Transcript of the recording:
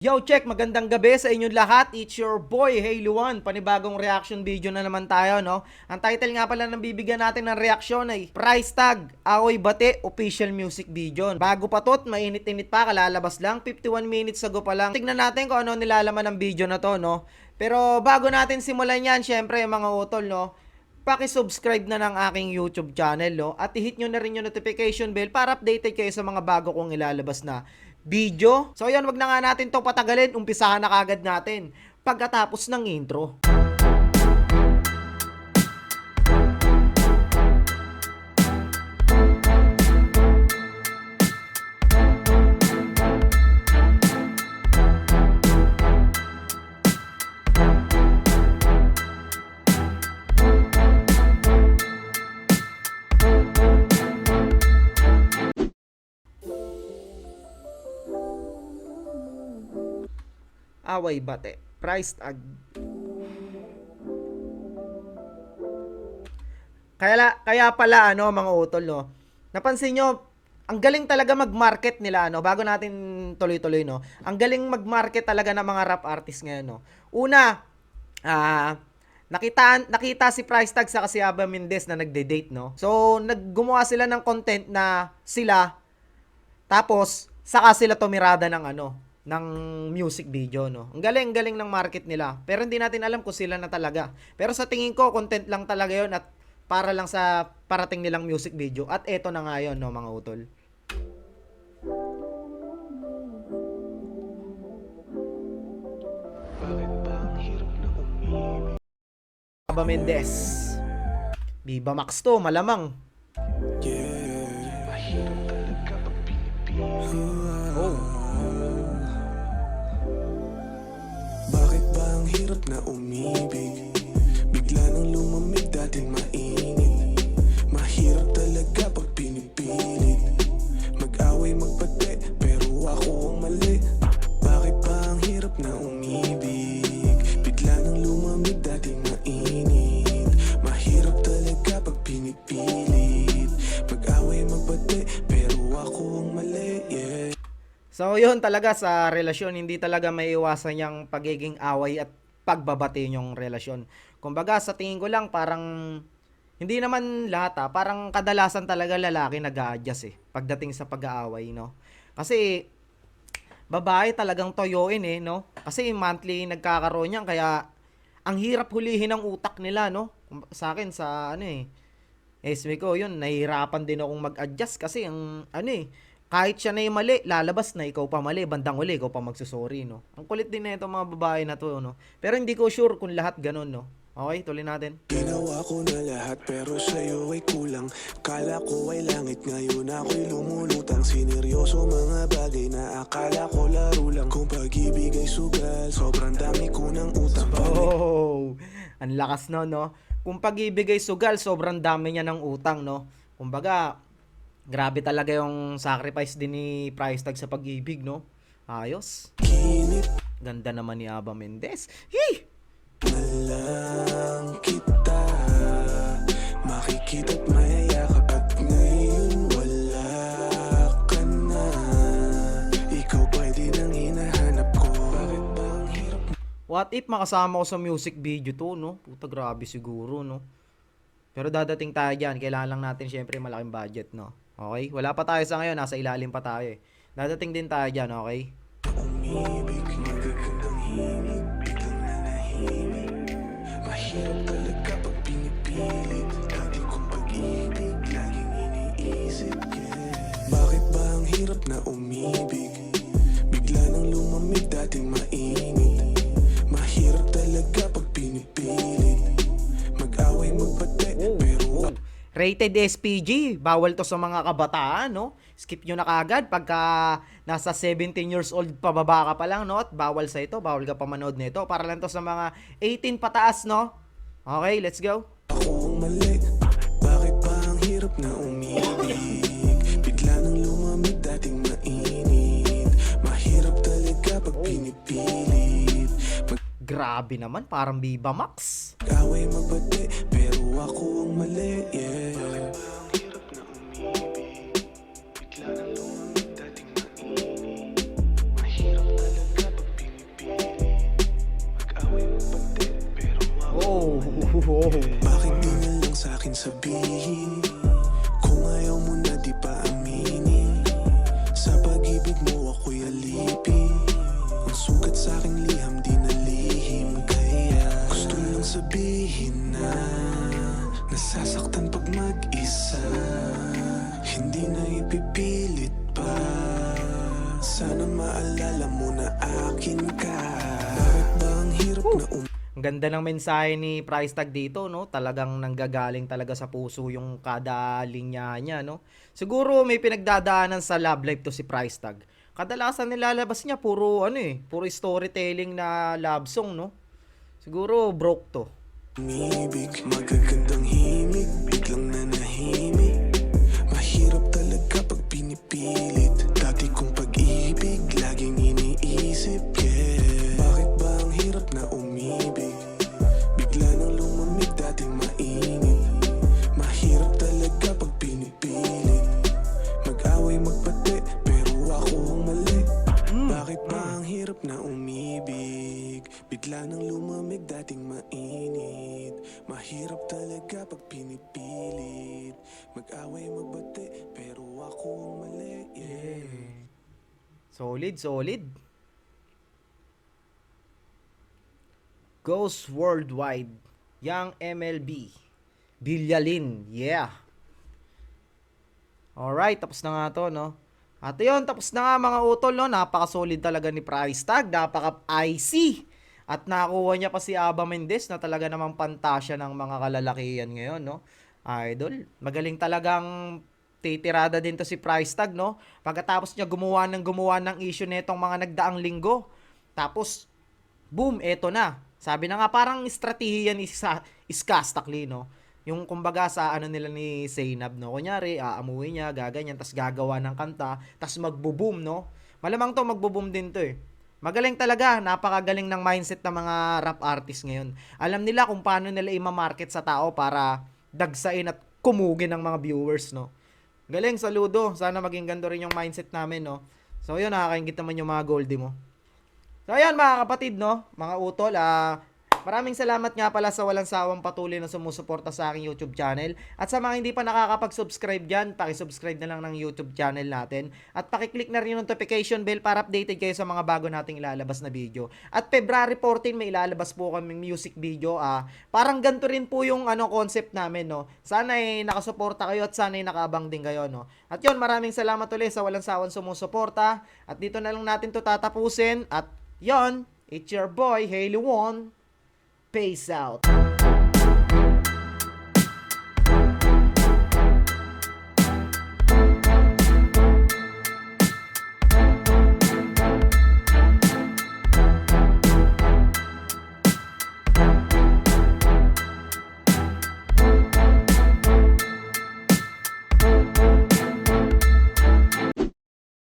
Yo, check! Magandang gabi sa inyong lahat. It's your boy, Hey Luan. Panibagong reaction video na naman tayo, no? Ang title nga pala ng bibigyan natin ng reaksyon ay Price Tag, Away Bate, Official Music Video. Bago pa to, mainit-init pa, kalalabas lang. 51 minutes ago pa lang. Tignan natin kung ano nilalaman ng video na to, no? Pero bago natin simulan yan, syempre, mga utol, no? Paki-subscribe na ng aking YouTube channel, no? At i-hit nyo na rin yung notification bell para updated kayo sa mga bago kong ilalabas na video. So yun, wag na nga natin to patagalin. Umpisahan na kagad natin pagkatapos ng intro. Away Bate, Price Tag. Kaya pala ano mga utol, no. Napansin nyo, ang galing talaga mag-market nila, no. Bago natin tuloy-tuloy, no. Ang galing mag-market talaga ng mga rap artists ngayon, no. Una, nakita si Price Tag sa si Aba Mendez na nagde-date, no. So gumawa sila ng content na sila, tapos saka sila tumirada ng ng music video, no. Ang galing ng market nila. Pero hindi natin alam kung sila na talaga. Pero sa tingin ko, content lang talaga 'yon at para lang sa parating nilang music video. At eto na nga 'yon, no, mga utol. Aba Mendez. Viva Max to, malamang. Oh. Bakit ba ang hirap na umibig? Bigla nang lumamig, dating mainit. Mahirap talaga pag pinipilit. Mag-away, magpate, pero ako ang mali. Bakit ba ang hirap na umibig? Bigla nang lumamig, dating mainit. Mahirap talaga pag pinipilit. Mag-away, magpate, pero ako ang mali, yeah. So yun talaga sa relasyon, hindi talaga maiiwasan yung pagiging away at pagbabati yung relasyon. Kumbaga sa tingin ko lang parang hindi naman lahat parang kadalasan talaga lalaki nag-a-adjust pagdating sa pag-aaway, no. Kasi babae talagang toyoin no. Kasi monthly nagkakaroon yan kaya ang hirap hulihin ng utak nila, no. Sa akin sa SB ko yun, nahihirapan din akong mag-adjust kasi ang kahit siya na yung mali, lalabas na ikaw pa mali, bandang uli, ikaw pa magsusorry, no? Ang kulit din na itong mga babae na to, no? Pero hindi ko sure kung lahat ganun, no? Okay, tuloy natin. Ginawa ko na lahat pero sa'yo ay kulang. Kala ko ay langit, ngayon ako'y lumulutang. Sineryoso mga bagay na akala ko laro lang. Kung pag-ibig ay sugal, sobrang dami ko ng utang. Oh, ang lakas no? Kung pag-ibig ay sugal, sobrang dami niya ng utang, no? Kumbaga, grabe talaga yung sacrifice din ni Price Tag sa pag-ibig, no? Ayos. Kinip Ganda naman ni Aba Mendez. Hey! na lang kita, makikita't mayayakap at ngayon wala ka na. Ikaw pwede nang hinahanap ko. Bakit ba ang hirap? What if makasama ko sa music video to, no? Puta, grabe siguro, no? Pero dadating tayo dyan. Kailangan lang natin syempre malaking budget, no? Okay? Wala pa tayo sa ngayon. Nasa ilalim pa tayo Dadating din tayo dyan, okay? Umibig, magagandang himig, biglang nanahimik. Mahirap talaga pag pinipilit. Dati kong pag-ibig, laging iniisip, yeah. Bakit ba ang hirap na umibig? Bigla nang lumamig, dating mainit. Mahirap talaga pag pinipilit. Mag-away, magbate, pero Rated SPG. Bawal to sa mga kabataan, no? Skip nyo na kagad pagka nasa 17 years old pababa ka pa lang, no? At bawal sa ito. Bawal ka pa manood nito. Para lang to sa mga 18 pataas, no? Okay, let's go. ako ang mali. Bakit ba ang hirap na umibig? Bigla nang lumamig, dating mainit. Mahirap talaga pag pinipilit. Grabe naman, parang Viva Max. Mag-away, magbati, pero ako ang mali, yeah. Bakit ba ang hirap na umibig? Bigla nang lumamig, dating mainit. Mahirap talaga pag Bakit di na lang sa'kin sabihin? Kung ayaw mo na di pa aminin, sa pag-ibig mo ako'y alipin. Ang sugat sa'king liham di na lihim. Kaya gusto lang sabihin na nasasaktan pag mag-isa, hindi na ipipilit pa. Sana maalala mo na akin ka. Bakit ba ang hirap na Ang ganda ng mensahe ni Price Tag dito, no? Talagang nanggagaling talaga sa puso yung kada linya niya, no? Siguro may pinagdadaanan sa love life to si Price Tag. Kadalasan nilalabas niya puro puro storytelling na love song, no? Siguro broke to. umibig? Magagandang himig, biglang nanahimik. Mahirap talaga pag pinipilit. Dati kong pag-ibig, laging iniisip, yeah. Bakit ba ang hirap na umibig? Bigla nang lumamig, dating mainit. Mahirap talaga pag pinipilit. Mag-away, magpati, pero ako ang mali. Bakit ba ang hirap na umibig? Bigla nang lumamig, dating mainit. Mahirap talaga pag pinipilit. Mag-away, magbati, pero ako ang mali, yeah. Solid, solid. Ghost Worldwide. Young MLB. Bilyalin. Yeah. Alright, tapos na nga to, no? At yun, tapos na nga mga utol, no? Napaka-solid talaga ni Price Tag. Napaka-icy. At nakuha niya pa si Aba Mendez na talaga namang pantasya ng mga kalalakihan ngayon, no? Idol. Magaling talagang titirada din to si Price Tag, no? Pagkatapos niya gumawa ng issue netong mga nagdaang linggo. Tapos, boom, eto na. Sabi na nga, parang estratehiya ni Skastakli, no? Yung kumbaga sa ano nila ni Zainab, no? Kunyari, aamuwi niya, gaganyan, tas gagawa ng kanta, tas magbo-boom, no? Malamang to, magbo-boom din to, eh. Magaling talaga, napakagaling ng mindset ng mga rap artist ngayon. Alam nila kung paano nila i-market sa tao para dagsain at kumugin ng mga viewers, no? Galing, saludo. Sana maging ganito rin yung mindset namin, no? So, yun, nakakaingit naman yung mga goldie mo. So, ayan mga kapatid, no? Mga utol, maraming salamat nga pala sa walang sawang patuloy na sumusuporta sa aking YouTube channel. At sa mga hindi pa nakakapag-subscribe dyan, pakisubscribe na lang ng YouTube channel natin. At pakiclick na rin yung notification bell para updated kayo sa mga bago nating ilalabas na video. At February 14, may ilalabas po kaming music video. Parang ganito rin po yung concept namin, no? Sana nakasuporta kayo at sana nakaabang din kayo, no? At yun, maraming salamat ulit sa walang sawang sumusuporta. At dito na lang natin to tatapusin. At yon, it's your boy, Haley Won. Peace out.